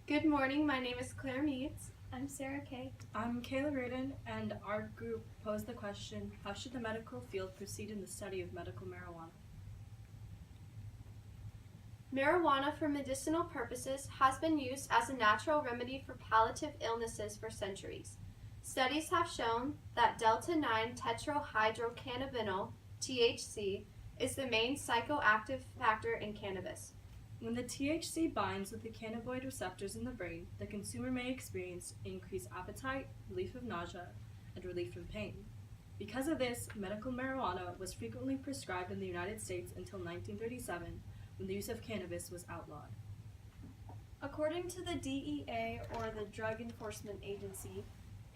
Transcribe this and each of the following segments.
Good morning, my name is Claire Meads. I'm Sarah Kay. I'm Kayla Reardon, and our group posed the question, how should the medical field proceed in the study of medical marijuana? Marijuana for medicinal purposes has been used as a natural remedy for palliative illnesses for centuries. Studies have shown that delta 9 tetrahydrocannabinol, THC, is the main psychoactive factor in cannabis. When the THC binds with the cannabinoid receptors in the brain, the consumer may experience increased appetite, relief of nausea, and relief from pain. Because of this, medical marijuana was frequently prescribed in the United States until 1937, when the use of cannabis was outlawed. According to the DEA, or the Drug Enforcement Agency,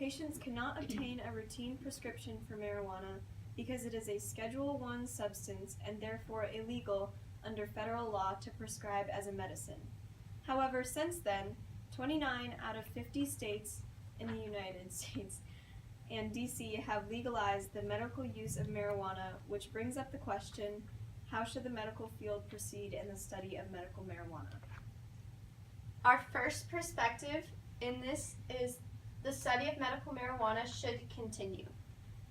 patients cannot obtain a routine prescription for marijuana because it is a Schedule I substance and therefore illegal under federal law to prescribe as a medicine. However, since then, 29 out of 50 states in the United States and DC have legalized the medical use of marijuana, which brings up the question, how should the medical field proceed in the study of medical marijuana? Our first perspective in this is the study of medical marijuana should continue.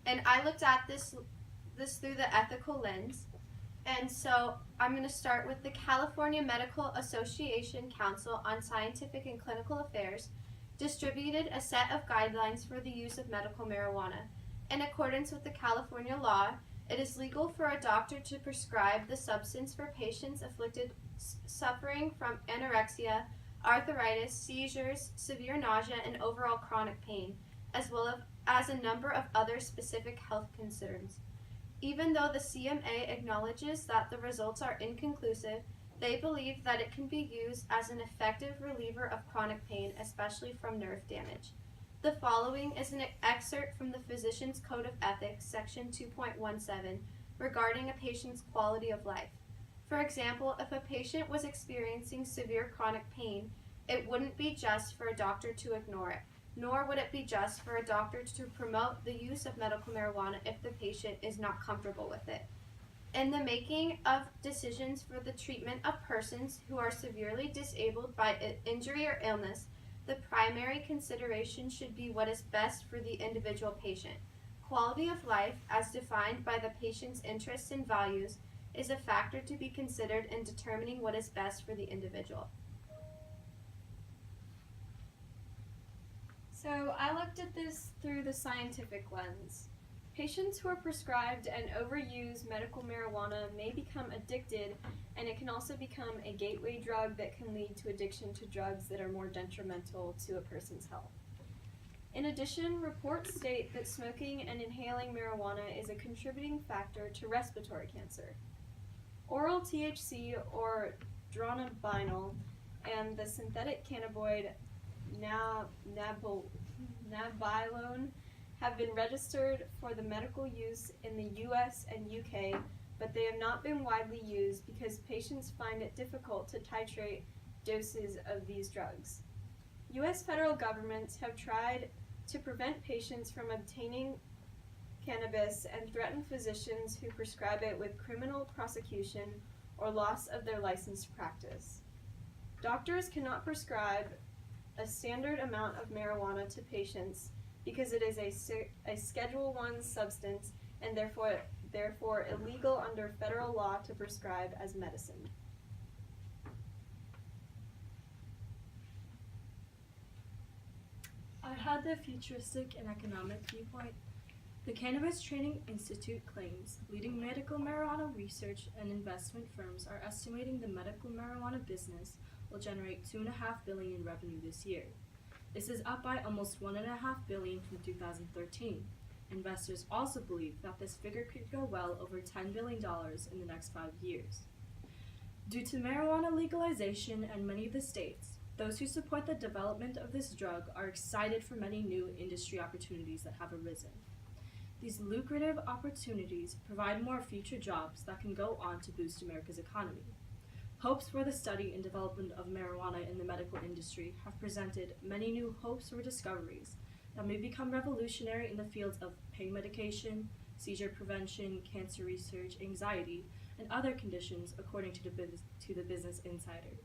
And I looked at this through the ethical lens. And so I'm going to start with the California Medical Association Council on Scientific and Clinical Affairs distributed a set of guidelines for the use of medical marijuana. In accordance with the California law, it is legal for a doctor to prescribe the substance for patients suffering from anorexia, arthritis, seizures, severe nausea, and overall chronic pain, as well as a number of other specific health concerns. Even though the CMA acknowledges that the results are inconclusive, they believe that it can be used as an effective reliever of chronic pain, especially from nerve damage. The following is an excerpt from the Physician's Code of Ethics, Section 2.17, regarding a patient's quality of life. For example, if a patient was experiencing severe chronic pain, it wouldn't be just for a doctor to ignore it, nor would it be just for a doctor to promote the use of medical marijuana if the patient is not comfortable with it. In the making of decisions for the treatment of persons who are severely disabled by injury or illness, the primary consideration should be what is best for the individual patient. Quality of life, as defined by the patient's interests and values, is a factor to be considered in determining what is best for the individual. So I looked at this through the scientific lens. Patients who are prescribed and overuse medical marijuana may become addicted, and it can also become a gateway drug that can lead to addiction to drugs that are more detrimental to a person's health. In addition, reports state that smoking and inhaling marijuana is a contributing factor to respiratory cancer. Oral THC, or dronabinol, and the synthetic cannabinoid nabilone have been registered for the medical use in the US and UK, but they have not been widely used because patients find it difficult to titrate doses of these drugs. US federal governments have tried to prevent patients from obtaining cannabis and threaten physicians who prescribe it with criminal prosecution or loss of their license to practice. Doctors cannot prescribe a standard amount of marijuana to patients because it is a Schedule I substance and therefore illegal under federal law to prescribe as medicine. I had the futuristic and economic viewpoint. The Cannabis Training Institute claims leading medical marijuana research and investment firms are estimating the medical marijuana business will generate $2.5 billion in revenue this year. This is up by almost $1.5 billion from 2013. Investors also believe that this figure could go well over $10 billion in the next 5 years. Due to marijuana legalization in many of the states, those who support the development of this drug are excited for many new industry opportunities that have arisen. These lucrative opportunities provide more future jobs that can go on to boost America's economy. Hopes for the study and development of marijuana in the medical industry have presented many new hopes or discoveries that may become revolutionary in the fields of pain medication, seizure prevention, cancer research, anxiety, and other conditions, according to the Business Insider.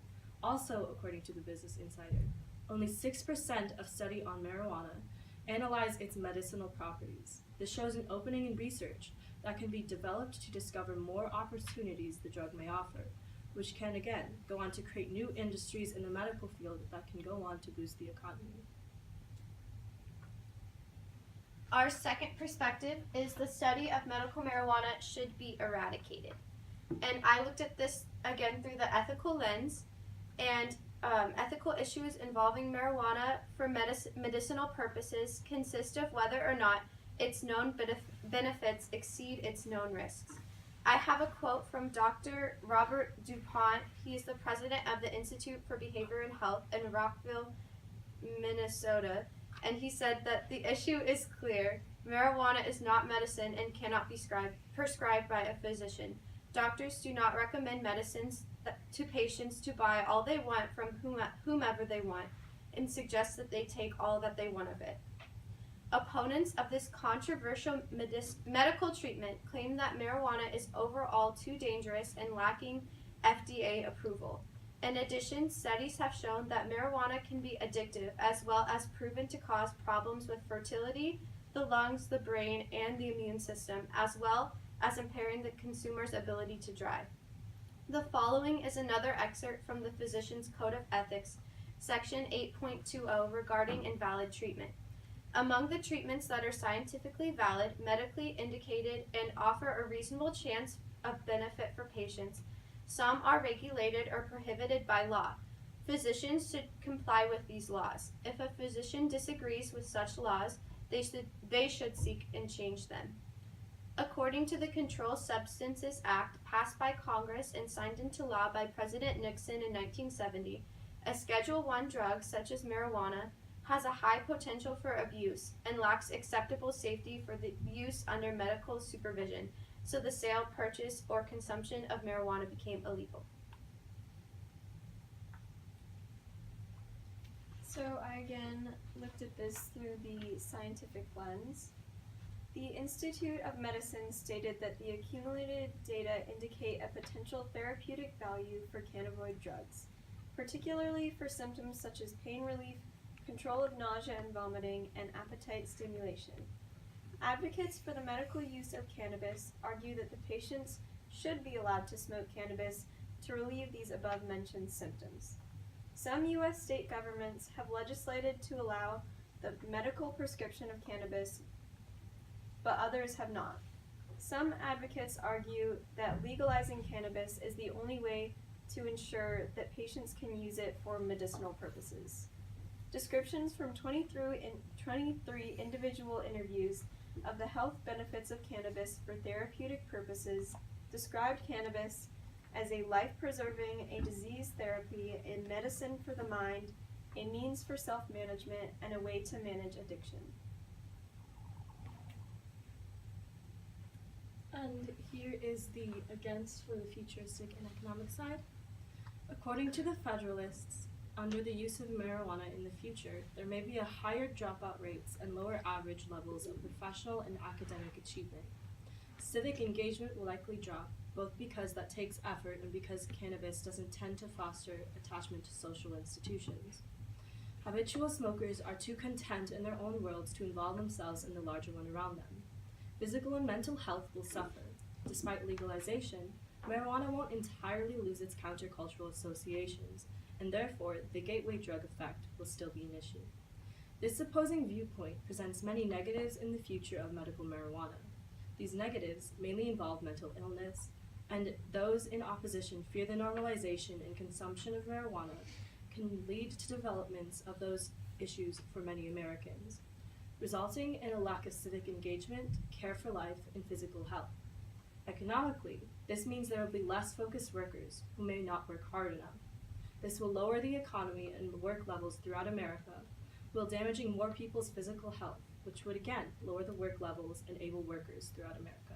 Also, according to the Business Insider, only 6% of study on marijuana analyze its medicinal properties. This shows an opening in research that can be developed to discover more opportunities the drug may offer, which can again go on to create new industries in the medical field that can go on to boost the economy. Our second perspective is the study of medical marijuana should be eradicated. And I looked at this again through the ethical lens, and ethical issues involving marijuana for medicinal purposes consist of whether or not its known benefits exceed its known risks. I have a quote from Dr. Robert DuPont. He is the president of the Institute for Behavior and Health in Rockville, Minnesota, and he said that the issue is clear. Marijuana is not medicine and cannot be prescribed by a physician. Doctors do not recommend medicines to patients to buy all they want from whomever they want and suggest that they take all that they want of it. Opponents of this controversial medical treatment claim that marijuana is overall too dangerous and lacking FDA approval. In addition, studies have shown that marijuana can be addictive as well as proven to cause problems with fertility, the lungs, the brain, and the immune system, as well as impairing the consumer's ability to drive. The following is another excerpt from the Physician's Code of Ethics, Section 8.20, regarding invalid treatment. Among the treatments that are scientifically valid, medically indicated, and offer a reasonable chance of benefit for patients, some are regulated or prohibited by law. Physicians should comply with these laws. If a physician disagrees with such laws, they should seek and change them. According to the Controlled Substances Act, passed by Congress and signed into law by President Nixon in 1970, a Schedule I drug such as marijuana has a high potential for abuse and lacks acceptable safety for the use under medical supervision, so the sale, purchase, or consumption of marijuana became illegal. So I again looked at this through the scientific lens. The Institute of Medicine stated that the accumulated data indicate a potential therapeutic value for cannabinoid drugs, particularly for symptoms such as pain relief, control of nausea and vomiting, and appetite stimulation. Advocates for the medical use of cannabis argue that the patients should be allowed to smoke cannabis to relieve these above-mentioned symptoms. Some U.S. state governments have legislated to allow the medical prescription of cannabis, but others have not. Some advocates argue that legalizing cannabis is the only way to ensure that patients can use it for medicinal purposes. Descriptions from 23 individual interviews of the health benefits of cannabis for therapeutic purposes described cannabis as a life-preserving, a disease therapy, a medicine for the mind, a means for self-management, and a way to manage addiction. And here is the against for the futuristic and economic side. According to the Federalists, under the use of marijuana in the future, there may be a higher dropout rates and lower average levels of professional and academic achievement. Civic engagement will likely drop, both because that takes effort and because cannabis doesn't tend to foster attachment to social institutions. Habitual smokers are too content in their own worlds to involve themselves in the larger one around them. Physical and mental health will suffer. Despite legalization, marijuana won't entirely lose its countercultural associations, and therefore the gateway drug effect will still be an issue. This opposing viewpoint presents many negatives in the future of medical marijuana. These negatives mainly involve mental illness, and those in opposition fear the normalization and consumption of marijuana can lead to developments of those issues for many Americans, resulting in a lack of civic engagement, care for life, and physical health. Economically, this means there will be less focused workers who may not work hard enough. This will lower the economy and work levels throughout America, while damaging more people's physical health, which would again lower the work levels and able workers throughout America.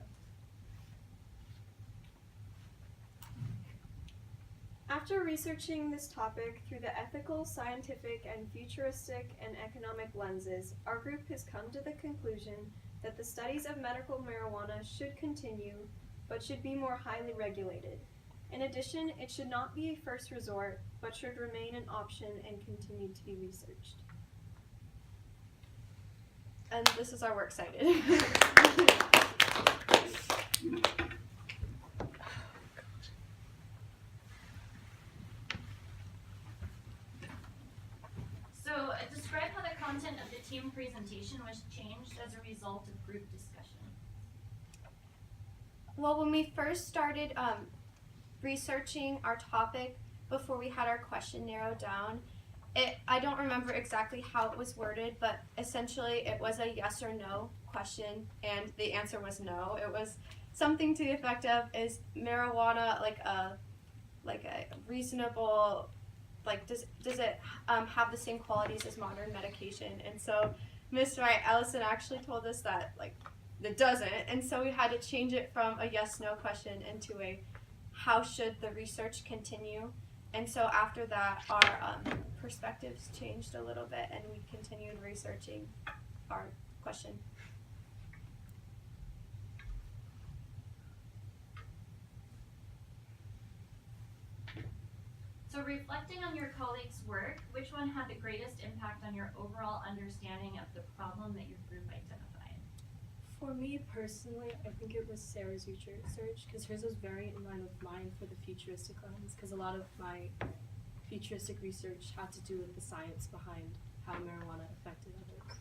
After researching this topic through the ethical, scientific, and futuristic and economic lenses, our group has come to the conclusion that the studies of medical marijuana should continue, but should be more highly regulated. In addition, it should not be a first resort, but should remain an option and continue to be researched. And this is our works cited. So describe how the content of the team presentation was changed as a result of group discussion. Well, when we first started researching our topic before we had our question narrowed down, I don't remember exactly how it was worded, but essentially it was a yes or no question, and the answer was no. It was something to the effect of, is marijuana like a reasonable, like does it have the same qualities as modern medication? And so Miss Wright-Elson actually told us that like it doesn't, and so we had to change it from a yes/no question into a how should the research continue. And so after that, our perspectives changed a little bit, and we continued researching our question. So reflecting on your colleagues' work, which one had the greatest impact on your overall understanding of the problem that your group identified? For me personally, I think it was Sarah's research, because hers was very in line with mine for the futuristic lens, because a lot of my futuristic research had to do with the science behind how marijuana affected others.